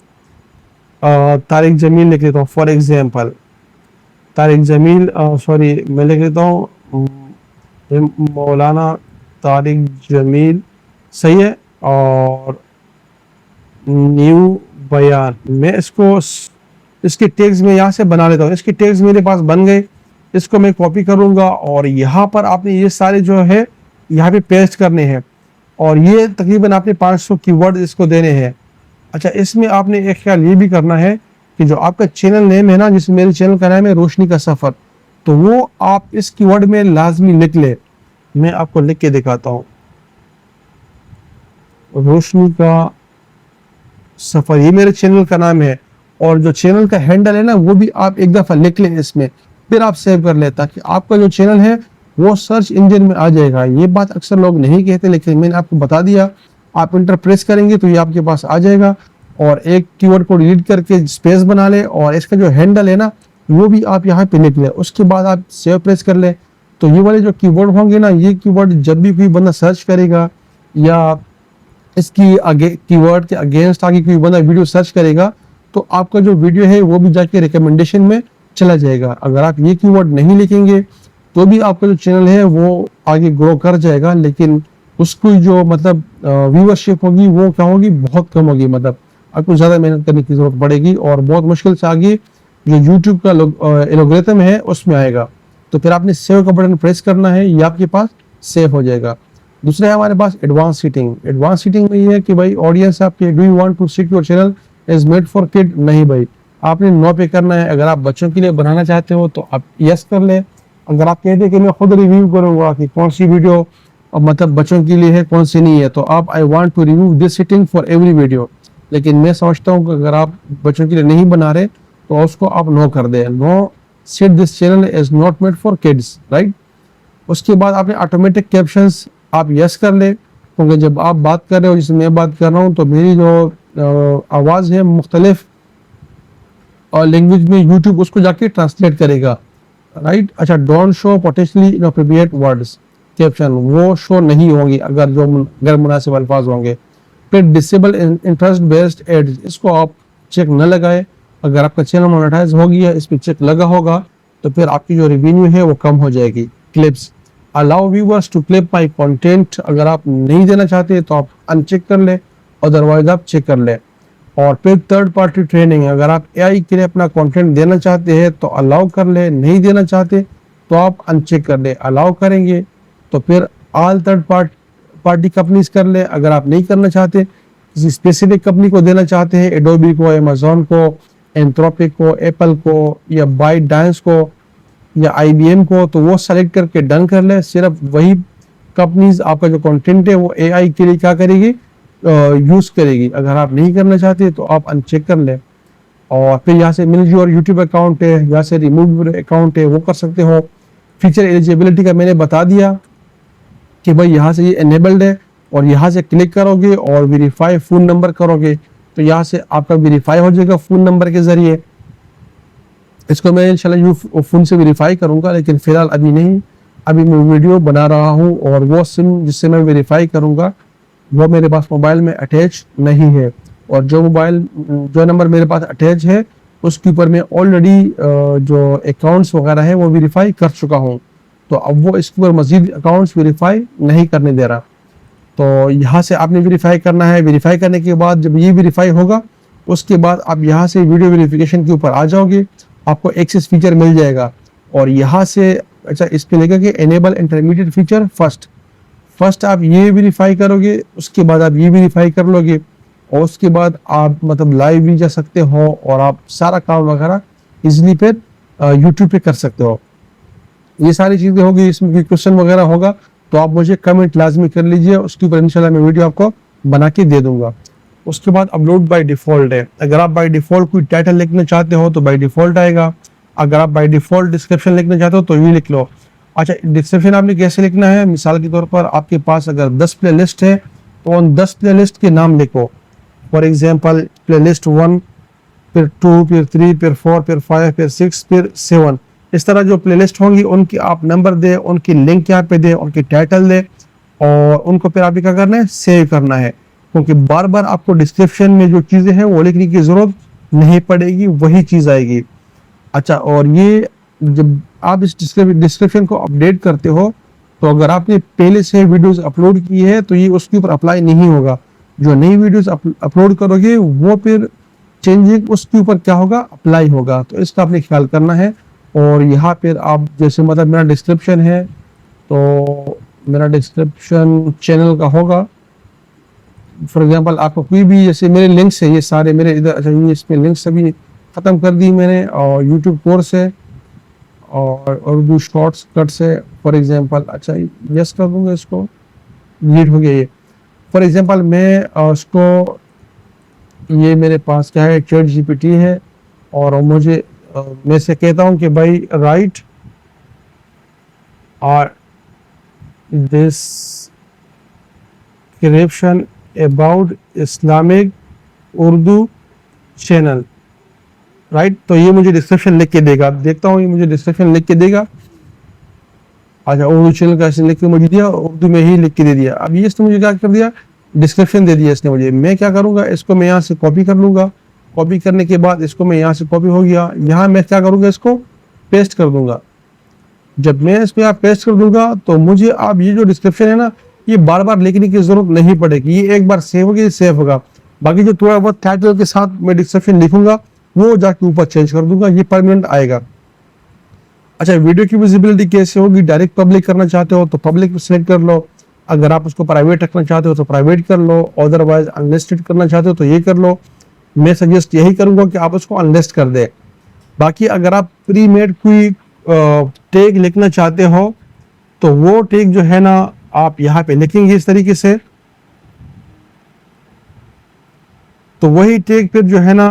तारिक जमील लिख लेता हूँ। For example Tariq Jamil, sorry मैं लिख लेता हूँ मौलाना तारिक जमील, सही है। और न्यू बयान, मैं इसके टैग्स में यहाँ से बना लेता हूँ। इसके टैग्स मेरे पास बन गए, इसको मैं कॉपी करूँगा और यहाँ पर आपने ये सारे जो है यहाँ पे पेस्ट करने हैं और ये तकरीबन आपने 500 कीवर्ड इसको देने हैं। अच्छा, इसमें आपने एक ख्याल ये भी करना है कि जो आपका चैनल नेम है ना, जिसमें मेरे चैनल का नाम है रोशनी का सफ़र, तो वो आप इस कीवर्ड में लाजमी लिख ले। मैं आपको लिख के दिखाता हूँ, रोशनी का सफ़र, ये मेरे चैनल का नाम है और जो चैनल का हैंडल है ना वो भी आप एक दफ़ा लिख लें इसमें, फिर आप सेव कर लें ताकि आपका जो चैनल है वो सर्च इंजन में आ जाएगा। ये बात अक्सर लोग नहीं कहते लेकिन मैंने आपको बता दिया। आप इंटर प्रेस करेंगे तो ये आपके पास आ जाएगा और एक कीवर्ड को डिलीट करके स्पेस बना ले और इसका जो हैंडल है ना वो भी आप यहाँ पे लिख लें। उसके बाद आप सेव प्रेस कर लें तो ये वाले जो कीवर्ड होंगे ना, ये कीवर्ड जब भी कोई बंदा सर्च करेगा या इसकी कीवर्ड के अगेंस्ट आगे कोई बंदा वीडियो सर्च करेगा तो आपका जो वीडियो है वो भी जाके रिकमेंडेशन में चला जाएगा। अगर आप ये कीवर्ड नहीं लिखेंगे तो भी आपका जो चैनल है वो आगे ग्रो कर जाएगा, लेकिन उसकी जो मतलब व्यूअरशिप होगी वो क्या होगी, बहुत कम होगी। मतलब आपको ज़्यादा मेहनत करने की ज़रूरत पड़ेगी और बहुत मुश्किल से आगे जो यूट्यूब का एल्गोरिथम है उसमें आएगा। तो फिर आपने सेव का बटन प्रेस करना है, ये आपके पास सेव हो जाएगा। दूसरा है हमारे पास एडवांस सीटिंग। एडवांस सीटिंग में ये है कि भाई ऑडियंस आपके do you want to seat your channel is made for kid, नहीं भाई, आपने नो पे करना है। अगर आप बच्चों के लिए बनाना चाहते हो तो आप यस कर ले। अगर आप कहते हैं कि मैं खुद रिव्यू करूंगा कि कौन सी वीडियो मतलब बच्चों के लिए है कौन सी नहीं है, तो आप I want to review this setting for every video. लेकिन मैं समझता हूँ कि अगर आप बच्चों के लिए नहीं बना रहे तो उसको आप नो कर दें, no set this channel is not made for kids, right. उसके बाद आपने ऑटोमेटिक कैप्शंस आप यस कर ले, क्योंकि जब आप बात कर रहे हो जैसे मैं बात कर रहा हूँ तो मेरी जो आवाज़ है मुख्तलिफ लैंग्वेज में यूट्यूब उसको जाके ट्रांसलेट करेगा, राइट। अच्छा, don't show potentially inappropriate words, caption वो शो नहीं होंगे अगर जो गैर मुनासिब अल्फाज होंगे। फिर डिसेबल इंटरेस्ट बेस्ड एड्स, इसको आप चेक न लगाए। अगर आपका चैनल मोनेटाइज हो गया, इस पर चेक लगा होगा तो फिर आपकी जो रेवेन्यू है वो कम हो जाएगी। Clips, allow viewers to clip my content, अगर आप नहीं देना चाहते तो आप अनचेक कर ले, अदरवाइज आप चेक कर ले। और फिर थर्ड पार्टी ट्रेनिंग, अगर आप AI के लिए अपना कंटेंट देना चाहते हैं तो अलाउ कर ले, नहीं देना चाहते तो आप अनचेक कर ले। अलाउ करेंगे तो फिर ऑल थर्ड पार्टी कंपनीज कर ले, अगर आप नहीं करना चाहते किसी स्पेसिफिक कंपनी को देना चाहते हैं, एडोबी को, अमेजोन को, एंथ्रोपिक को, एप्पल को या बाइट डांस को या IBM को, तो वो सेलेक्ट करके डन कर ले। सिर्फ वही कंपनीज आपका जो कंटेंट है वो AI के लिए क्या करेगी, यूज करेगी। अगर आप नहीं करना चाहते तो आप अनचेक कर ले। और फिर यहाँ से मिल और यूट्यूब अकाउंट है, यहाँ से रिमूव अकाउंट है, वो कर सकते हो। फीचर एलिजिबिलिटी का मैंने बता दिया कि भाई यहाँ से ये एनेबल्ड है, और यहाँ से क्लिक करोगे और वेरीफाई फोन नंबर करोगे तो यहाँ से आपका वेरीफाई हो जाएगा फोन नंबर के जरिए। इसको मैं इंशाल्लाह फोन से वेरीफाई करूंगा, लेकिन फिलहाल अभी नहीं। अभी मैं वीडियो बना रहा हूँ और वो सिम जिससे मैं वेरीफाई करूंगा वो मेरे पास मोबाइल में अटैच नहीं है, और जो नंबर मेरे पास अटैच है उसके ऊपर मैं ऑलरेडी जो अकाउंट्स वगैरह है वो वेरीफाई कर चुका हूँ। तो अब वो इसके ऊपर मजीद अकाउंट्स वेरीफाई नहीं करने दे रहा। तो यहाँ से आपने वेरीफाई करना है। वेरीफाई करने के बाद जब ये वेरीफाई होगा उसके बाद आप यहाँ से वीडियो वेरिफिकेशन के ऊपर आ जाओगे, आपको एक्सेस फीचर मिल जाएगा। और यहाँ से अच्छा इस पे लेकर के एनेबल इंटरमीडिएट फीचर फर्स्ट आप ये वेरीफाई करोगे, उसके बाद आप ये वेरीफाई कर लोगे, और उसके बाद आप मतलब लाइव भी जा सकते हो और आप सारा काम वगैरह इजीली फिर यूट्यूब पे कर सकते हो। ये सारी चीजें होगी। इसमें कोई क्वेश्चन वगैरह होगा तो आप मुझे कमेंट लाजमी कर लीजिए, उसके ऊपर इंशाल्लाह मैं वीडियो आपको बना के दे दूंगा। उसके बाद अपलोड बाय डिफॉल्ट है। अगर आप बाय डिफॉल्ट कोई टाइटल लिखना चाहते हो तो बाय डिफॉल्ट आएगा। अगर आप बाय डिफॉल्ट डिस्क्रिप्शन लिखना चाहते हो तो ये लिख लो। अच्छा, डिस्क्रिप्शन आपने कैसे लिखना है, मिसाल के तौर पर आपके पास अगर 10 प्ले लिस्ट है तो उन 10 प्ले लिस्ट के नाम लिखो। फॉर एग्जाम्पल प्ले लिस्ट 1, फिर 2, फिर 3, फिर 4, फिर 5, फिर 6, फिर 7। इस तरह जो प्लेलिस्ट होंगी उनकी आप नंबर दे, उनकी लिंक यहाँ पे दे, उनकी टाइटल दे, और उनको फिर आप क्या करना है, सेव करना है। क्योंकि बार बार आपको डिस्क्रिप्शन में जो चीजें हैं वो लिखने की जरूरत नहीं पड़ेगी, वही चीज आएगी। अच्छा, और ये जब आप इस डिस्क्रिप्शन को अपडेट करते हो तो अगर आपने पहले से वीडियोस अपलोड की है तो ये उसके ऊपर अप्लाई नहीं होगा। जो नई वीडियोस अपलोड करोगे वो फिर चेंजिंग उसके ऊपर क्या होगा, अप्लाई होगा। तो इसका आपने ख्याल करना है। और यहाँ पर आप जैसे मतलब मेरा डिस्क्रिप्शन है तो मेरा डिस्क्रिप्शन चैनल का होगा। फॉर एग्जांपल आपको कोई भी जैसे मेरे लिंक्स है ये सारे मेरे इधर, अच्छा ये इसमें लिंक्स सभी ख़त्म कर दी मैंने, और यूट्यूब कोर्स है और उर्दू शॉर्ट्स कट्स है। फॉर एग्जांपल अच्छा यस कर दूंगा, इसको डिलीट हो गया ये। फॉर एग्जांपल मैं उसको ये मेरे पास क्या है, चैट GPT है, और मुझे मैं से कहता हूँ कि भाई राइट और description about Islamic Urdu channel, right. तो ये मुझे डिस्क्रिप्शन लिख के देगा, देखता हूँ ये मुझे डिस्क्रिप्शन लिख के देगा। अच्छा, उर्दू चैनल का ऐसे लिख के मुझे दिया, उर्दू में ही लिख के दे दिया। अब ये इसने मुझे क्या कर दिया, डिस्क्रिप्शन दे दिया इसने मुझे। मैं क्या करूँगा, इसको मैं यहाँ से कॉपी कर लूँगा। कॉपी करने के बाद इसको मैं यहाँ से कॉपी हो गया, यहाँ मैं क्या करूँगा, इसको पेस्ट कर दूंगा। जब मैं इस पर पेस्ट कर दूंगा तो मुझे अब ये जो डिस्क्रिप्शन है ना, ये बार बार लिखने की जरूरत नहीं पड़ेगी। ये एक बार सेव होगी, सेव होगा। बाकी जो थोड़ा बहुत टाइटल के साथ मैं डिस्क्रिप्शन लिखूंगा वो जाके ऊपर चेंज कर दूंगा, ये परमानेंट आएगा। अच्छा, वीडियो की विजिबिलिटी कैसे होगी, डायरेक्ट पब्लिक करना चाहते हो तो पब्लिक सिलेक्ट कर लो। अगर आप उसको प्राइवेट रखना चाहते हो तो प्राइवेट कर लो, अदरवाइज अनलिस्टेड करना चाहते हो तो ये कर लो। मैं सजेस्ट यही करूंगा कि आप उसको अनलिस्ट कर दे। बाकी अगर आप प्री मेड कोई टैग लिखना चाहते हो तो वो टैग जो है ना आप यहाँ पे लिखेंगे इस तरीके से, तो वही टैग फिर जो है ना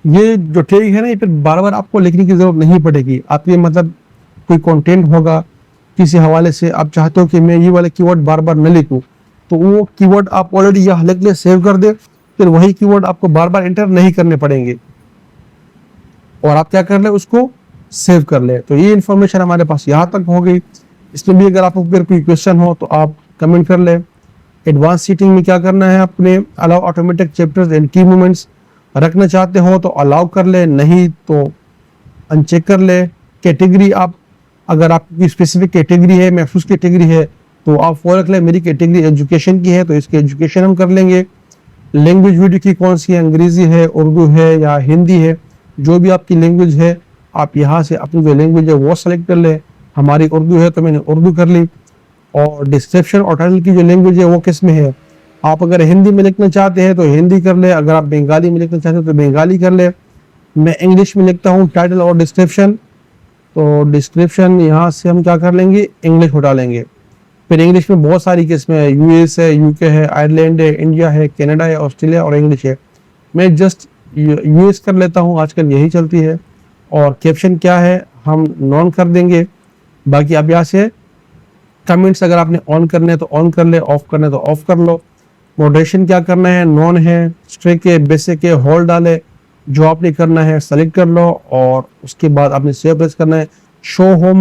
ये जो टैग है ना ये फिर बार बार आपको लिखने की जरूरत नहीं पड़ेगी। आप ये मतलब कोई कंटेंट होगा किसी हवाले से, आप चाहते हो कि मैं ये वाले कीवर्ड बार बार न लिखूं, तो वो कीवर्ड आप ऑलरेडी यहाँ लिख ले, सेव कर दे, फिर वही कीवर्ड आपको बार बार एंटर नहीं करने पड़ेंगे, और आप क्या कर ले, उसको सेव कर ले। तो ये इन्फॉर्मेशन हमारे पास यहाँ तक हो गई। इसमें भी अगर आपको फिर कोई क्वेश्चन हो तो आप कमेंट कर ले। एडवांस सीटिंग में क्या करना है, अपने अलाउ ऑटोमेटिक चैप्टर्स एंड की मूवमेंट्स रखना चाहते हो तो अलाउ कर ले, नहीं तो अनचेक कर ले। कैटेगरी आप अगर आपकी स्पेसिफिक कैटेगरी है, महफूज कैटेगरी है, तो आप वो रख ले। मेरी कैटेगरी एजुकेशन की है तो इसकी एजुकेशन हम कर लेंगे। लैंग्वेज वीडियो की कौन सी है, अंग्रेजी है, उर्दू है या हिंदी है, जो भी आपकी लैंग्वेज है आप यहाँ से अपनी जो लैंग्वेज है वो सेलेक्ट कर ले। हमारी उर्दू है तो मैंने उर्दू कर ली। और डिस्क्रिप्शन और टाइटल की जो लैंग्वेज है वो किस में है। आप अगर हिंदी में लिखना चाहते हैं तो हिंदी कर ले, अगर आप बंगाली में लिखना चाहते हैं तो बंगाली कर ले। मैं इंग्लिश में लिखता हूँ टाइटल और डिस्क्रिप्शन, तो डिस्क्रिप्शन यहाँ से हम क्या कर लेंगे, इंग्लिश उठा लेंगे। फिर इंग्लिश में बहुत सारी किस्में है, यूएस है, यूके है, आयरलैंड है, इंडिया है, कनाडा है, ऑस्ट्रेलिया और इंग्लिश है। मैं जस्ट यूएस कर लेता हूँ, आजकल यही चलती है। और कैप्शन क्या है हम नॉन कर देंगे। बाकी आप यहाँ से कमेंट्स अगर आपने ऑन करने हैं तो ऑन कर ले, ऑफ करने तो ऑफ कर लो। मॉडरेशन क्या करना है, नॉन है, स्ट्रिक है, बेसिक है, होल्ड डाले, जो आपने करना है सेलेक्ट कर लो और उसके बाद आपने सेव प्रेस करना है। Show how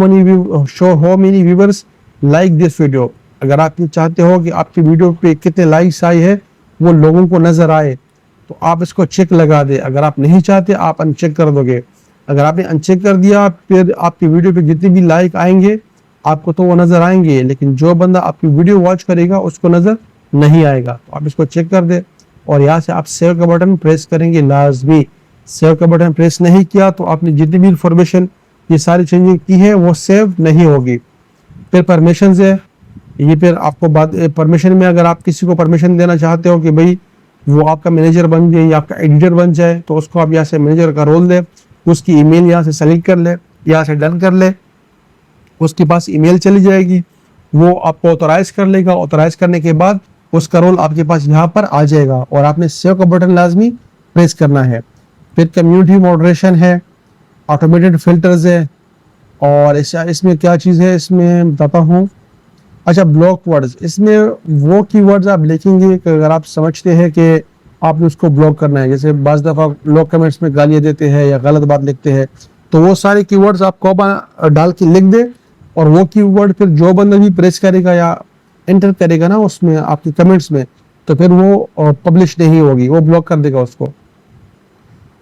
many viewers like this video. अगर आप ये चाहते हो कि आपकी वीडियो पे कितने लाइक्स आई है वो लोगों को नजर आए तो आप इसको चेक लगा दे। अगर आप नहीं चाहते आप अनचेक कर दोगे। अगर आपने अनचेक कर दिया फिर आपकी वीडियो पे जितने भी लाइक आएंगे आपको तो वो नजर आएंगे, लेकिन जो बंदा आपकी वीडियो वॉच करेगा उसको नजर नहीं आएगा। तो आप इसको चेक कर दे और यहाँ से आप सेव का बटन प्रेस करेंगे लाजमी। सेव का बटन प्रेस नहीं किया तो आपने जितनी भी इंफॉर्मेशन ये सारी चेंजिंग की है वो सेव नहीं होगी। फिर परमिशन है, ये फिर आपको बात परमिशन में अगर आप किसी को परमिशन देना चाहते हो कि भाई वो आपका मैनेजर बन जाए या आपका एडिटर बन जाए तो उसको आप यहाँ से मैनेजर का रोल दे, उसकी ईमेल यहाँ से सेलेक्ट कर ले, यहाँ से डन कर ले, उसके पास ईमेल चली जाएगी, वो आपको ऑथराइज कर लेगा। ऑथराइज करने के बाद उसका रोल आपके पास यहाँ पर आ जाएगा और आपने सेव का बटन लाजमी प्रेस करना है। फिर कम्युनिटी मॉडरेशन है, ऑटोमेटेड फिल्टर्स है और इसमें क्या चीज़ है इसमें बताता हूँ। अच्छा, ब्लॉक वर्ड्स, इसमें वो कीवर्ड्स आप लिखेंगे कि अगर आप समझते हैं कि आपने उसको ब्लॉक करना है। जैसे बाज़ दफ़ा लोग कमेंट्स में गालियाँ देते हैं या गलत बात लिखते हैं तो वो सारे कीवर्ड्स आप कॉमा डाल के लिख दे और वो कीवर्ड फिर जो बंदा भी प्रेस करेगा या एंटर करेगा ना उसमें आपके कमेंट्स में तो फिर वो पब्लिश नहीं होगी, वो ब्लॉक कर देगा उसको।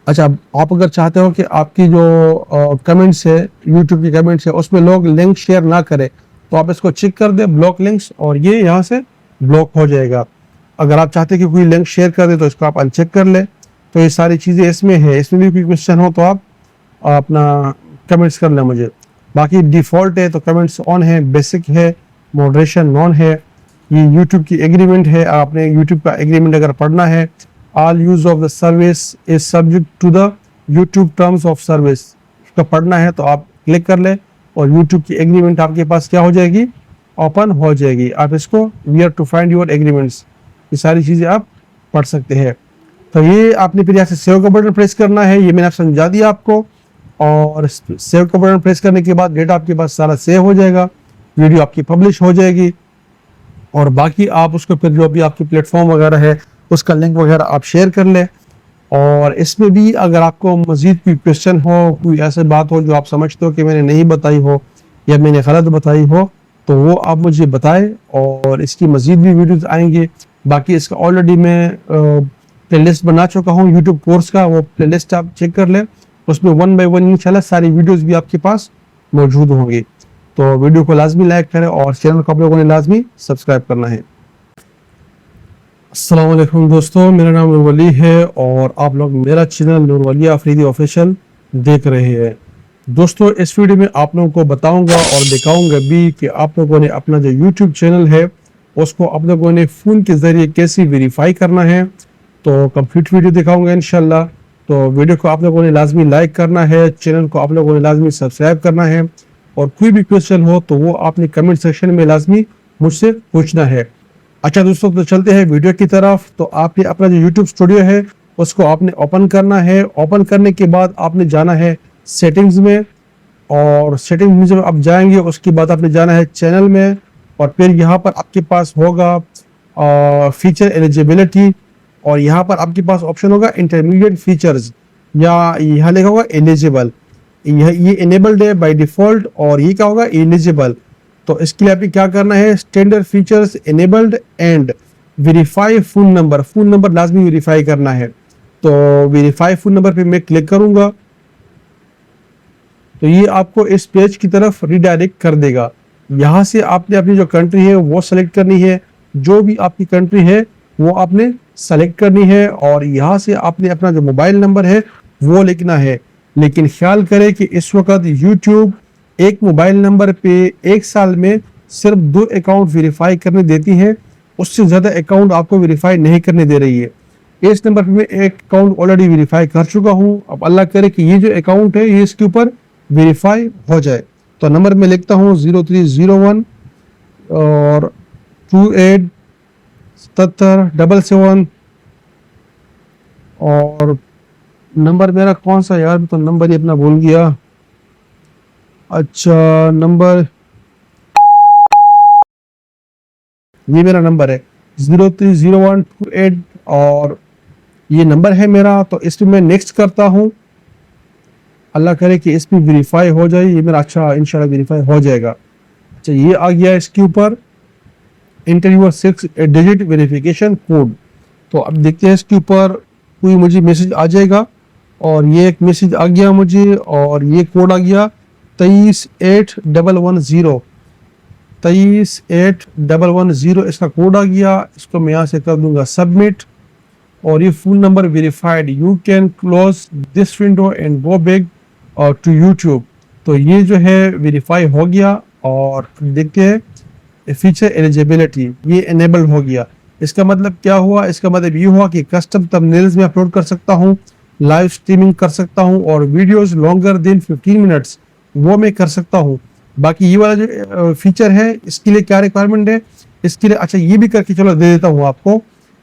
अच्छा, आप अगर चाहते हो कि आपकी जो कमेंट्स है यूट्यूब की कमेंट्स है उसमें लोग लिंक शेयर ना करें तो आप इसको चेक कर दे ब्लॉक लिंक्स और ये यहाँ से ब्लॉक हो जाएगा। अगर आप चाहते हैं कि कोई लिंक शेयर कर दे तो इसको आप अनचेक कर ले। तो ये सारी चीज़ें इसमें है। इसमें भी कोई क्वेश्चन हो तो आप अपना कमेंट्स कर लें मुझे। बाकी डिफ़ॉल्ट है तो कमेंट्स ऑन है, बेसिक है, मॉडरेशन नॉन है। ये यूट्यूब की एग्रीमेंट है, आपने यूट्यूब का एग्रीमेंट अगर पढ़ना है, all use of the service is subject to the YouTube terms of service, इसका पढ़ना है तो आप क्लिक कर ले और यूट्यूब की एग्रीमेंट आपके पास क्या हो जाएगी, ओपन हो जाएगी। आप इसको where to find your agreements, ये सारी चीज़ें आप पढ़ सकते हैं। तो ये आपने फिर यहाँ से सेव का बटन प्रेस करना है, ये मैंने आप समझा दिया आपको। और सेव का बटन प्रेस करने के बाद डेटा आपके पास सारा सेव हो जाएगा, वीडियो आपकी पब्लिश हो जाएगी और बाकी आप उसको फिर जो भी आपकी प्लेटफॉर्म वगैरह है उसका लिंक वगैरह आप शेयर कर लें। और इसमें भी अगर आपको मज़ीद कोई क्वेश्चन हो, कोई ऐसी बात हो जो आप समझते हो कि मैंने नहीं बताई हो या मैंने गलत बताई हो तो वो आप मुझे बताएं और इसकी मज़ीद भी वीडियोस आएंगे। बाकी इसका ऑलरेडी मैं प्लेलिस्ट बना चुका हूँ यूट्यूब कोर्स का, वो प्लेलिस्ट आप चेक कर लें, उसमें 1 बाय 1 इंशाल्लाह सारी वीडियोस भी आपके पास मौजूद होंगी। तो वीडियो को लाजमी लाइक करें और चैनल को आप लोगों ने लाजमी सब्सक्राइब करना है। अस्सलाम वालेकुम दोस्तों, मेरा नाम नूरवली है और आप लोग मेरा चैनल नूरवली आफरीदी ऑफिशियल देख रहे हैं। दोस्तों, इस वीडियो में आप लोगों को बताऊंगा और दिखाऊंगा भी कि आप लोगों ने अपना जो यूट्यूब चैनल है उसको आप लोगों ने फ़ोन के ज़रिए कैसे वेरीफाई करना है। तो कंप्लीट वीडियो दिखाऊंगा इंशाल्लाह। तो वीडियो को आप लोगों ने लाजमी लाइक करना है, चैनल को आप लोगों ने लाजमी सब्सक्राइब करना है और कोई भी क्वेश्चन हो तो वो आपने कमेंट सेक्शन में लाजमी मुझसे पूछना है। अच्छा दोस्तों, तो चलते हैं वीडियो की तरफ। तो आपने अपना जो यूट्यूब स्टूडियो है उसको आपने ओपन करना है। ओपन करने के बाद आपने जाना है सेटिंग्स में और सेटिंग्स में जब आप जाएंगे उसके बाद आपने जाना है चैनल में और फिर यहाँ पर आपके पास होगा फीचर एलिजिबिलिटी और यहाँ पर आपके पास ऑप्शन होगा इंटरमीडिएट फीचर्स या यहाँ लिखा होगा एलिजिबल। ये इनेबल्ड है बाय डिफॉल्ट और ये क्या होगा, एलिजिबल। तो इसके लिए आपने क्या करना है, standard features enabled and verify phone number, phone number लाजमी वेरीफाई करना है। तो वेरीफाई फोन नंबर पे मैं क्लिक करूंगा तो ये आपको इस पेज की तरफ रिडायरेक्ट कर देगा। यहाँ से आपने अपनी जो कंट्री है वो सेलेक्ट करनी है, जो भी आपकी कंट्री है वो आपने सेलेक्ट करनी है और यहाँ से आपने अपना जो मोबाइल नंबर है वो लिखना है। लेकिन ख्याल करें कि इस वक्त यूट्यूब एक मोबाइल नंबर पे एक साल में सिर्फ 2 अकाउंट वेरीफाई करने देती है, उससे ज़्यादा अकाउंट आपको वेरीफाई नहीं करने दे रही है। इस नंबर पे मैं एक अकाउंट ऑलरेडी वेरीफाई कर चुका हूँ। अब अल्लाह करे कि ये जो अकाउंट है ये इसके ऊपर वेरीफाई हो जाए। तो नंबर मैं लिखता हूँ 0301 और 287777 और नंबर मेरा कौन सा यार, तो नंबर ही अपना भूल गया। अच्छा, नंबर ये मेरा नंबर है 030128 और ये नंबर है मेरा। तो इस पर मैं नेक्स्ट करता हूँ। अल्लाह करे कि इस पर वेरीफाई हो जाए ये मेरा। अच्छा, इंशाल्लाह वेरीफाई हो जाएगा। अच्छा, ये आ गया इसके ऊपर inter your 6 digit verification code. तो अब देखते हैं इसके ऊपर कोई मुझे मैसेज आ जाएगा और ये एक मैसेज आ गया मुझे और ये कोड आ गया 23810 23810 इसका कोड आ गया। इसको मैं यहाँ से कर दूंगा सबमिट और ये phone number verified, you can close this window and go back to YouTube. तो ये जो है वेरीफाई हो गया और देखते हैं फीचर एलिजिबिलिटी, ये एनेबल हो गया। इसका मतलब क्या हुआ? इसका मतलब ये हुआ कि कस्टम थंबनेल्स में अपलोड कर सकता हूँ, लाइव स्ट्रीमिंग कर सकता हूँ और वीडियोस लॉन्गर देन 15 मिनट्स वो मैं कर सकता हूँ। बाकी ये वाला जो फीचर है इसके लिए क्या रिक्वायरमेंट है इसके लिए, अच्छा ये भी करके चलो दे देता हूँ आपको।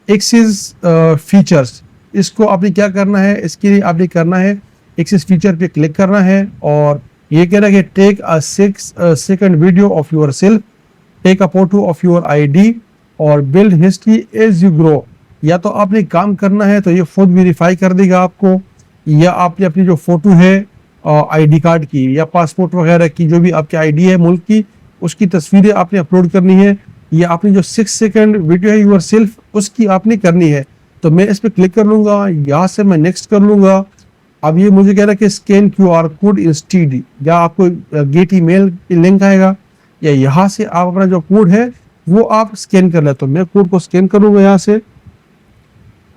एक्सिस फीचर्स, इसको आपने क्या करना है, इसके लिए आपने करना है एक्सिस फीचर पे क्लिक करना है और ये कह रहा है कि take a 6 second video of yourself, take a photo of your ID और build history as you grow. या तो आपने काम करना है तो ये खुद वेरीफाई कर देगा आपको, या आपने अपनी जो फोटो है आईडी कार्ड की या पासपोर्ट वगैरह की, जो भी आपकी आईडी है मुल्क की, उसकी तस्वीरें आपने अपलोड करनी है, या आपने जो 6 सेकंड वीडियो है योर सेल्फ उसकी आपने करनी है। तो मैं इस पर क्लिक कर लूंगा, यहाँ से मैं नेक्स्ट कर लूंगा। अब ये मुझे कह रहा है कि स्कैन QR कोड इंस्टीड, या आपको गेट ईमेल लिंक आएगा या यहाँ से आप अपना जो कोड है वो आप स्कैन कर ले। तो मैं कोड को स्कैन करूंगा यहाँ से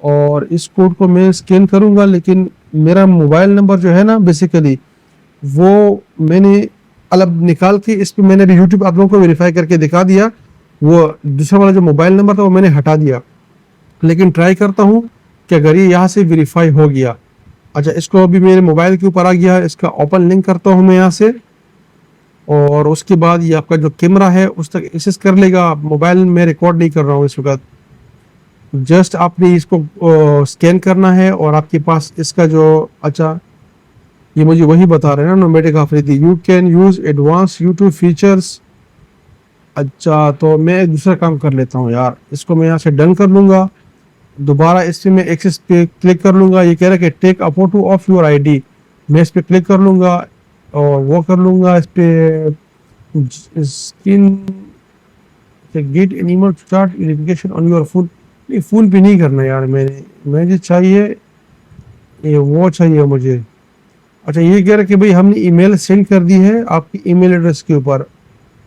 और इस कोड को मैं स्कैन करूंगा, लेकिन मेरा मोबाइल नंबर जो है ना बेसिकली वो मैंने अलग निकाल के इस पर मैंने भी यूट्यूब आप लोगों को वेरीफाई करके दिखा दिया। वो दूसरा वाला जो मोबाइल नंबर था वो मैंने हटा दिया, लेकिन ट्राई करता हूँ कि अगर ये यहाँ से वेरीफाई हो गया। अच्छा, इसको अभी मेरे मोबाइल के ऊपर आ गया, इसका ओपन लिंक करता हूँ मैं यहाँ से और उसके बाद ये आपका जो कैमरा है उस तक एक्सेस कर लेगा। मोबाइल में रिकॉर्ड नहीं कर रहा हूँ इस वक्त, जस्ट आपने इसको स्कैन करना है और आपके पास इसका जो, अच्छा ये मुझे वही बता रहे हैं ना nomadic Afridi, you can use advance YouTube features. अच्छा, तो मैं दूसरा काम कर लेता हूँ यार, इसको मैं यहाँ से डन कर लूँगा। दोबारा इस पे मैं एक्सेस पे क्लिक कर लूँगा। ये कह रहा है कि take a photo of your ID, मैं इस पर क्लिक कर लूँगा और वो कर लूँगा इस पे screen get animal start verification on your phone. नहीं, फोन पे नहीं करना यार, मुझे चाहिए ये वो चाहिए मुझे। अच्छा, ये कह रहा है कि भाई हमने ईमेल सेंड कर दी है आपकी ईमेल एड्रेस के ऊपर।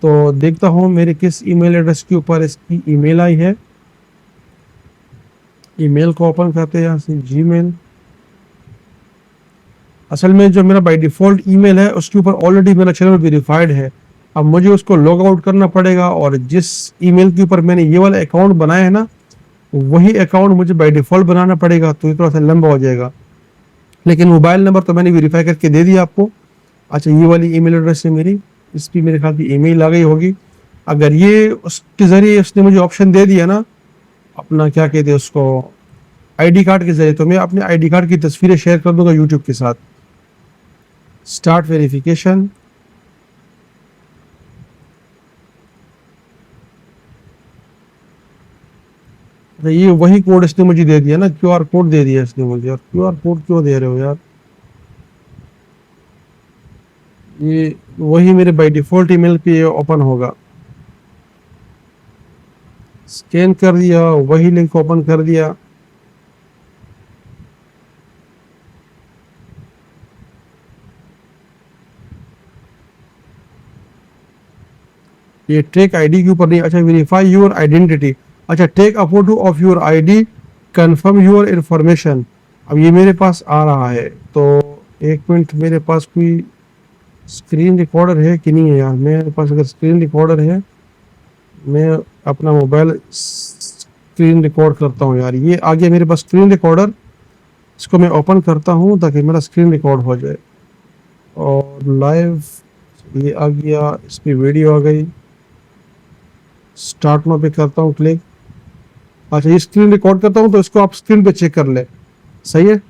तो देखता हूँ मेरे किस ईमेल एड्रेस के ऊपर इसकी ईमेल आई है। ईमेल को ओपन करते हैं यहाँ से, जीमेल। असल में जो मेरा बाय डिफ़ॉल्ट ईमेल है उसके ऊपर ऑलरेडी मेरा चैनल वेरीफाइड है। अब मुझे उसको लॉग आउट करना पड़ेगा और जिस ईमेल के ऊपर मैंने ये वाला अकाउंट बनाया है ना वही अकाउंट मुझे बाय डिफ़ॉल्ट बनाना पड़ेगा, तो ये थोड़ा सा लंबा हो जाएगा। लेकिन मोबाइल नंबर तो मैंने वेरीफाई करके दे दिया आपको। अच्छा, ये वाली ईमेल एड्रेस है मेरी, इस पर मेरे ख्याल की ईमेल आ गई होगी। अगर ये उसके ज़रिए उसने मुझे ऑप्शन दे दिया ना अपना क्या कहते हैं उसको आईडी कार्ड के ज़रिए, तो मैं अपने आईडी कार्ड की तस्वीरें शेयर कर दूंगा यूट्यूब के साथ। स्टार्ट वेरिफिकेशन, ये वही कोड इसने मुझे दे दिया ना, QR कोड दे दिया इसने मुझे। और QR कोड क्यों दे रहे हो यार, ये वही मेरे बाय डिफ़ॉल्ट ईमेल पे ओपन होगा। स्कैन कर दिया, वही लिंक ओपन कर दिया। ये टेक आईडी के ऊपर नहीं। अच्छा, वेरीफाई योर आइडेंटिटी। अच्छा, take a photo of your ID, confirm your information. अब ये मेरे पास आ रहा है, तो एक मिनट, मेरे पास कोई स्क्रीन रिकॉर्डर है कि नहीं है यार? मेरे पास अगर स्क्रीन रिकॉर्डर है मैं अपना मोबाइल स्क्रीन रिकॉर्ड करता हूँ यार। ये आ गया मेरे पास स्क्रीन रिकॉर्डर, इसको मैं ओपन करता हूँ ताकि मेरा स्क्रीन रिकॉर्ड हो जाए। और लाइव ये आ गया, इसमें वीडियो आ गई। स्टार्ट नो पे करता हूँ क्लिक। अच्छा, ये स्क्रीन रिकॉर्ड करता हूँ तो इसको आप स्क्रीन पे चेक कर ले। सही है,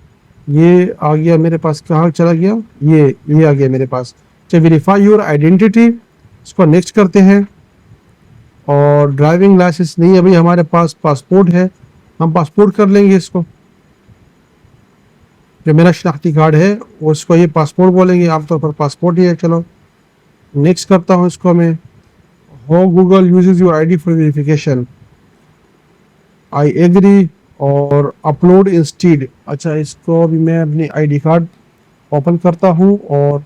ये आ गया मेरे पास। कहाँ चला गया? ये आ गया मेरे पास। अच्छा, वेरीफाई योर आइडेंटिटी, इसको नेक्स्ट करते हैं। और ड्राइविंग लाइसेंस नहीं है भाई हमारे पास, पासपोर्ट है, हम पासपोर्ट कर लेंगे इसको। जो मेरा शनाख्ती कार्ड है उसको ये पासपोर्ट बोलेंगे, आमतौर पर पासपोर्ट ही है। चलो नेक्स्ट करता हूँ इसको मैं। How Google uses your ID for verification, I agree. और अपलोड इंस्टीड, अच्छा इसको भी मैं अपनी आईडी कार्ड ओपन करता हूँ और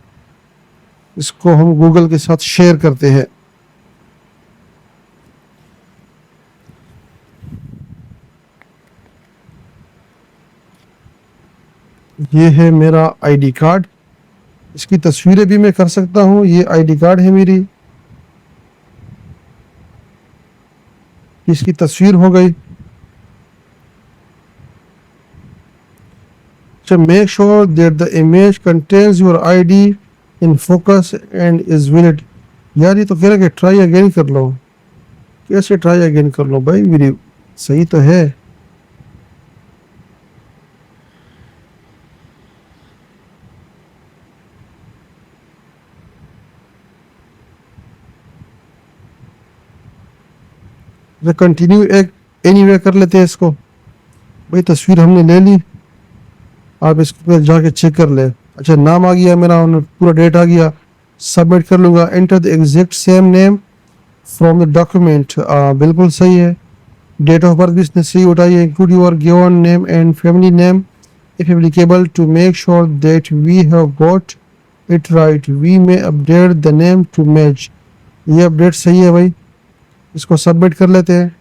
इसको हम गूगल के साथ शेयर करते हैं। ये है मेरा आईडी कार्ड, इसकी तस्वीरें भी मैं कर सकता हूँ। ये आईडी कार्ड है मेरी, इसकी तस्वीर हो गई। So make sure that the image contains your ID in focus and is valid। यार ये तो कह रहा है कि ट्राई अगेन कर लो। कैसे ट्राई अगेन कर लो भाई? मेरी सही तो है। कंटिन्यू एक एनीवे कर लेते हैं इसको। भाई तस्वीर हमने ले ली, आप इसको जाके चेक कर ले। अच्छा, नाम आ गया मेरा, पूरा डेट आ गया। सबमिट कर लूँगा। Enter the exact same name from the document, बिल्कुल सही है। डेट ऑफ बर्थ भी इसने सही उठाई है। Include your given name and family name if applicable to make sure that we have got it right, we may update the name to match. ये अपडेट सही है भाई, इसको सबमिट कर लेते हैं।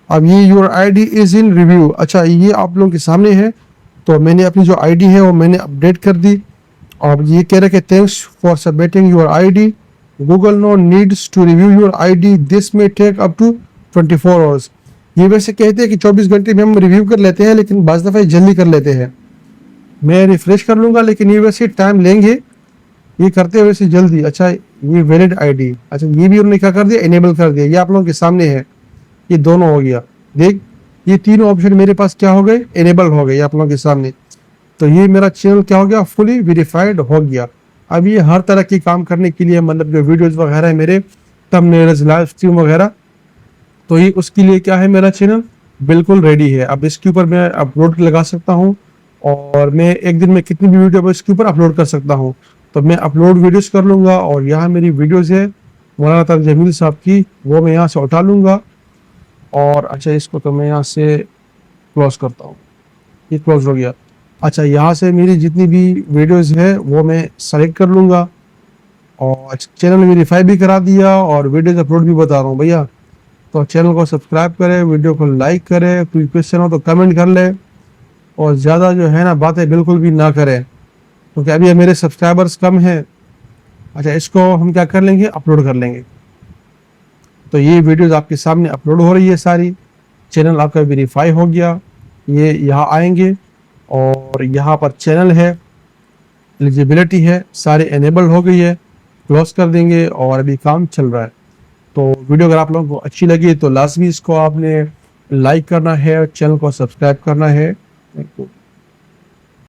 अब ये your ID is in review, अच्छा ये आप लोगों के सामने है। तो मैंने अपनी जो आईडी है वो मैंने अपडेट कर दी। और ये कह रहे कि thanks for submitting your ID, Google no needs to review your ID, this may take up to 24 hours. ये वैसे कहते हैं कि 24 घंटे में हम रिव्यू कर लेते हैं, लेकिन बाज़ दफ़ा जल्दी कर लेते हैं। मैं रिफ्रेश कर लूँगा, लेकिन ये वैसे टाइम लेंगे ये करते हैं वैसे जल्दी। अच्छा, ये वैलिड आईडी, अच्छा ये भी उन्होंने क्या कर दिया, इनेबल कर दिया। ये आप लोगों के सामने है, ये दोनों हो गया। देख, ये तीनों ऑप्शन मेरे पास क्या हो गए, इनेबल हो गए आप लोगों के सामने। तो ये मेरा चैनल क्या हो गया, फुली वेरीफाइड हो गया। अब ये हर तरह की काम करने के लिए, मतलब जो वीडियोस वगैरह है मेरे, थंबनेल्स, लाइव स्ट्रीम वगैरह, तो ये उसके लिए क्या है, मेरा चैनल बिल्कुल रेडी है। अब इसके ऊपर मैं अपलोड लगा सकता हूँ और मैं एक दिन में कितनी भी वीडियो इसके ऊपर अपलोड कर सकता हूँ। तो मैं अपलोड वीडियोस कर लूँगा और यहाँ मेरी वीडियोस है मौलाना तारिक जमील साहब की, वो मैं यहाँ से उठा लूँगा। और अच्छा, इसको तो मैं यहाँ से क्लोज करता हूँ, ये क्लोज हो गया। अच्छा, यहाँ से मेरी जितनी भी वीडियोस है वो मैं सेलेक्ट कर लूँगा और चैनल वेरीफाई भी करा दिया और वीडियोस अपलोड भी बता रहा हूँ भैया। तो चैनल को सब्सक्राइब करें, वीडियो को लाइक करें, कोई क्वेश्चन हो तो कमेंट कर ले और ज़्यादा जो है ना बातें बिल्कुल भी ना करें, क्योंकि अभी मेरे सब्सक्राइबर्स कम हैं। अच्छा, इसको हम क्या कर लेंगे, अपलोड कर लेंगे। तो ये वीडियोस आपके सामने अपलोड हो रही है सारी, चैनल आपका वेरीफाई हो गया। ये यहाँ आएंगे और यहाँ पर चैनल है, एलिजिबिलिटी है, सारे एनेबल हो गई है, क्लोज कर देंगे और अभी काम चल रहा है। तो वीडियो अगर आप लोगों को अच्छी लगी तो लाजमी इसको आपने लाइक करना है, चैनल को सब्सक्राइब करना है। Thank you.